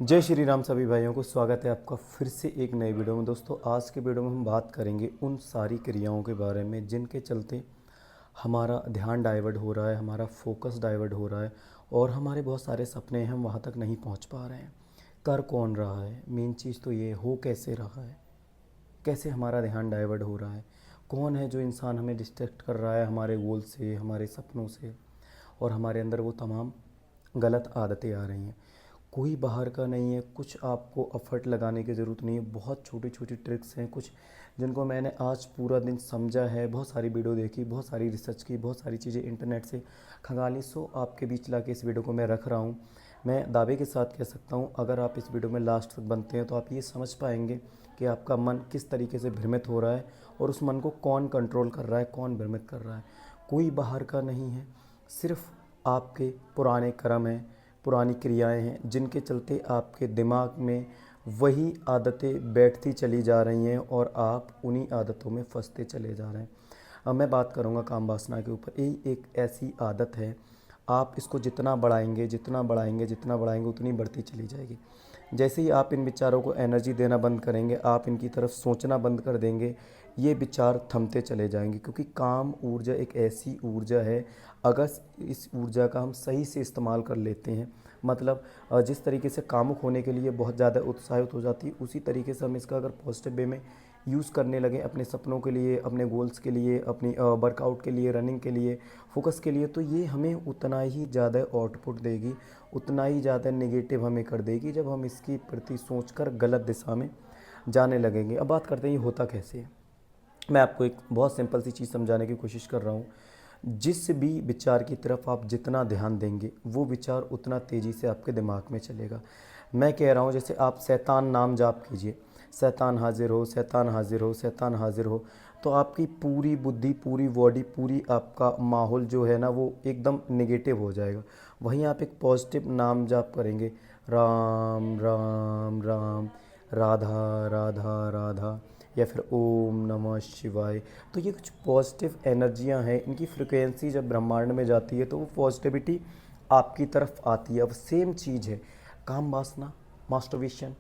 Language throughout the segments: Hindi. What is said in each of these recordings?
जय श्री राम सभी भाइयों को स्वागत है आपका फिर से एक नई वीडियो में। दोस्तों आज के वीडियो में हम बात करेंगे उन सारी क्रियाओं के बारे में जिनके चलते हमारा ध्यान डाइवर्ट हो रहा है, हमारा फोकस डाइवर्ट हो रहा है और हमारे बहुत सारे सपने हम वहाँ तक नहीं पहुँच पा रहे हैं। कर कौन रहा है, मेन चीज़ तो ये हो कैसे रहा है, कैसे हमारा ध्यान डाइवर्ट हो रहा है, कौन है जो इंसान हमें डिस्ट्रैक्ट कर रहा है हमारे गोल से, हमारे सपनों से, और हमारे अंदर वो तमाम गलत आदतें आ रही हैं। कोई बाहर का नहीं है, कुछ आपको एफर्ट लगाने की ज़रूरत नहीं है। बहुत छोटी छोटी ट्रिक्स हैं कुछ जिनको मैंने आज पूरा दिन समझा है, बहुत सारी वीडियो देखी, बहुत सारी रिसर्च की, बहुत सारी चीज़ें इंटरनेट से खंगाली। सो आपके बीच ला के इस वीडियो को मैं रख रहा हूँ। मैं दावे के साथ कह सकता हूँ अगर आप इस वीडियो में लास्ट तक बनते हैं तो आप ये समझ पाएंगे कि आपका मन किस तरीके से भ्रमित हो रहा है और उस मन को कौन कंट्रोल कर रहा है, कौन भ्रमित कर रहा है। कोई बाहर का नहीं है, सिर्फ आपके पुराने कर्म हैं, पुरानी क्रियाएं हैं जिनके चलते आपके दिमाग में वही आदतें बैठती चली जा रही हैं और आप उन्हीं आदतों में फंसते चले जा रहे हैं। अब मैं बात करूंगा काम वासना के ऊपर। यही एक ऐसी आदत है, आप इसको जितना बढ़ाएंगे जितना बढ़ाएंगे जितना बढ़ाएंगे उतनी बढ़ती चली जाएगी। जैसे ही आप इन विचारों को एनर्जी देना बंद करेंगे, आप इनकी तरफ सोचना बंद कर देंगे, ये विचार थमते चले जाएंगे। क्योंकि काम ऊर्जा एक ऐसी ऊर्जा है, अगर इस ऊर्जा का हम सही से इस्तेमाल कर लेते हैं, मतलब जिस तरीके से कामुक होने के लिए बहुत ज़्यादा उत्साहित हो जाती है, उसी तरीके से हम इसका अगर पॉजिटिव वे में यूज़ करने लगे अपने सपनों के लिए, अपने गोल्स के लिए, अपनी वर्कआउट के लिए, रनिंग के लिए, फोकस के लिए, तो ये हमें उतना ही ज़्यादा आउटपुट देगी, उतना ही ज़्यादा नेगेटिव हमें कर देगी जब हम इसकी प्रति सोचकर गलत दिशा में जाने लगेंगे। अब बात करते हैं ये होता कैसे है। मैं आपको एक बहुत सिंपल सी चीज़ समझाने की कोशिश कर रहा हूँ। जिस भी विचार की तरफ आप जितना ध्यान देंगे वो विचार उतना तेज़ी से आपके दिमाग में चलेगा। मैं कह रहा हूँ जैसे आप शैतान नाम जाप कीजिए, शैतान हाजिर हो, शैतान हाजिर हो, शैतान हाजिर हो, तो आपकी पूरी बुद्धि, पूरी बॉडी, पूरी आपका माहौल जो है ना वो एकदम नेगेटिव हो जाएगा। वहीं आप एक पॉजिटिव नाम जाप करेंगे, राम राम राम, राधा राधा राधा, या फिर ओम नमः शिवाय, तो ये कुछ पॉजिटिव एनर्जियां हैं। इनकी फ्रिक्वेंसी जब ब्रह्मांड में जाती है तो वो पॉजिटिविटी आपकी तरफ आती है। अब सेम चीज़ है काम वासना, मास्टरबेशन,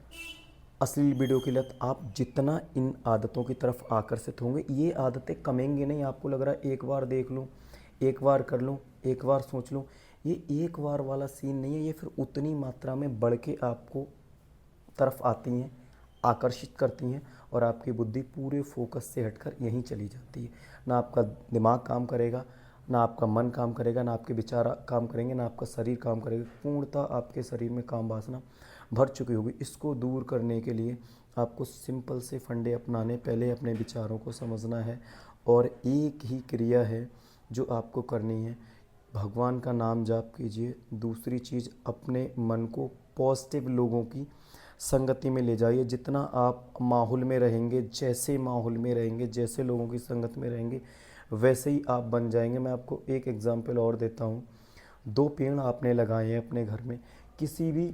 अश्लील वीडियो की लत। आप जितना इन आदतों की तरफ आकर्षित होंगे, ये आदतें कमेंगी नहीं। आपको लग रहा है एक बार देख लूँ, एक बार कर लूँ, एक बार सोच लूँ, ये एक बार वाला सीन नहीं है। ये फिर उतनी मात्रा में बढ़ के आपको तरफ आती हैं, आकर्षित करती हैं और आपकी बुद्धि पूरे फोकस से हटकर यहीं चली जाती है। ना आपका दिमाग काम करेगा, ना आपका मन काम करेगा, ना आपके विचार काम करेंगे, ना आपका शरीर काम करेगा। पूर्णतः आपके शरीर में काम वासना भर चुकी होगी। इसको दूर करने के लिए आपको सिंपल से फंडे अपनाने, पहले अपने विचारों को समझना है और एक ही क्रिया है जो आपको करनी है, भगवान का नाम जाप कीजिए। दूसरी चीज़, अपने मन को पॉजिटिव लोगों की संगति में ले जाइए। जितना आप माहौल में रहेंगे, जैसे माहौल में रहेंगे, जैसे लोगों की संगत में रहेंगे, वैसे ही आप बन जाएंगे। मैं आपको एक एग्जांपल और देता हूँ। दो पेड़ आपने लगाए हैं अपने घर में, किसी भी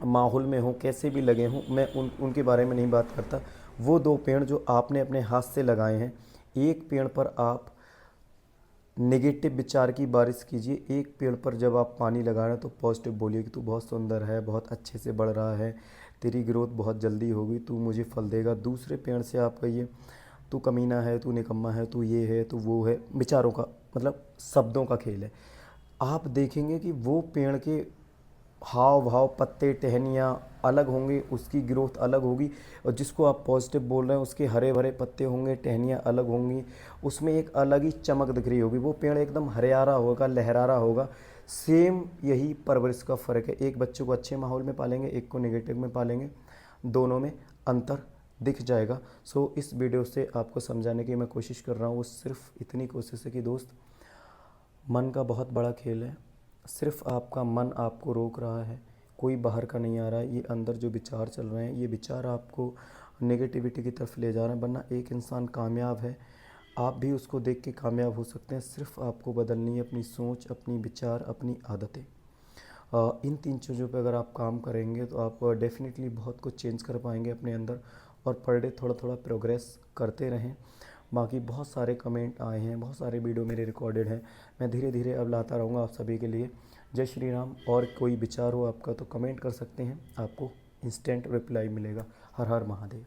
माहौल में हो, कैसे भी लगे हों, मैं उनके बारे में नहीं बात करता। वो दो पेड़ जो आपने अपने हाथ से लगाए हैं, एक पेड़ पर आप नेगेटिव विचार की बारिश कीजिए, एक पेड़ पर जब आप पानी लगा रहे हैं तो पॉजिटिव बोलिए कि तू बहुत सुंदर है, बहुत अच्छे से बढ़ रहा है, तेरी ग्रोथ बहुत जल्दी होगी, तू मुझे फल देगा। दूसरे पेड़ से आप कहिए तू कमीना है, तू निकम्मा है, तू ये है, तू वो है। विचारों का मतलब शब्दों का खेल है। आप देखेंगे कि वो पेड़ के हाव भाव, पत्ते, टहनियाँ अलग होंगे, उसकी ग्रोथ अलग होगी। और जिसको आप पॉजिटिव बोल रहे हैं उसके हरे भरे पत्ते होंगे, टहनियाँ अलग होंगी, उसमें एक अलग ही चमक दिख रही होगी। वो पेड़ एकदम हरियारा होगा, लहरारा होगा। सेम यही परवरिश का फ़र्क है। एक बच्चे को अच्छे माहौल में पालेंगे, एक को नेगेटिव में पालेंगे, दोनों में अंतर दिख जाएगा। सो इस वीडियो से आपको समझाने की मैं कोशिश कर रहा हूँ, वो सिर्फ इतनी कोशिश है कि दोस्त, मन का बहुत बड़ा खेल है। सिर्फ आपका मन आपको रोक रहा है, कोई बाहर का नहीं आ रहा है। ये अंदर जो विचार चल रहे हैं, ये विचार आपको नेगेटिविटी की तरफ ले जा रहे हैं। वरना एक इंसान कामयाब है, आप भी उसको देख के कामयाब हो सकते हैं। सिर्फ आपको बदलनी है अपनी सोच, अपनी विचार, अपनी आदतें। इन तीन चीज़ों पे अगर आप काम करेंगे तो आप डेफिनेटली बहुत कुछ चेंज कर पाएंगे अपने अंदर। और पर डे थोड़ा थोड़ा प्रोग्रेस करते रहें। बाकी बहुत सारे कमेंट आए हैं, बहुत सारे वीडियो मेरे रिकॉर्डेड हैं, मैं धीरे धीरे अब लाता रहूँगा आप सभी के लिए। जय श्री राम। और कोई विचार हो आपका तो कमेंट कर सकते हैं, आपको इंस्टेंट रिप्लाई मिलेगा। हर हर महादेव।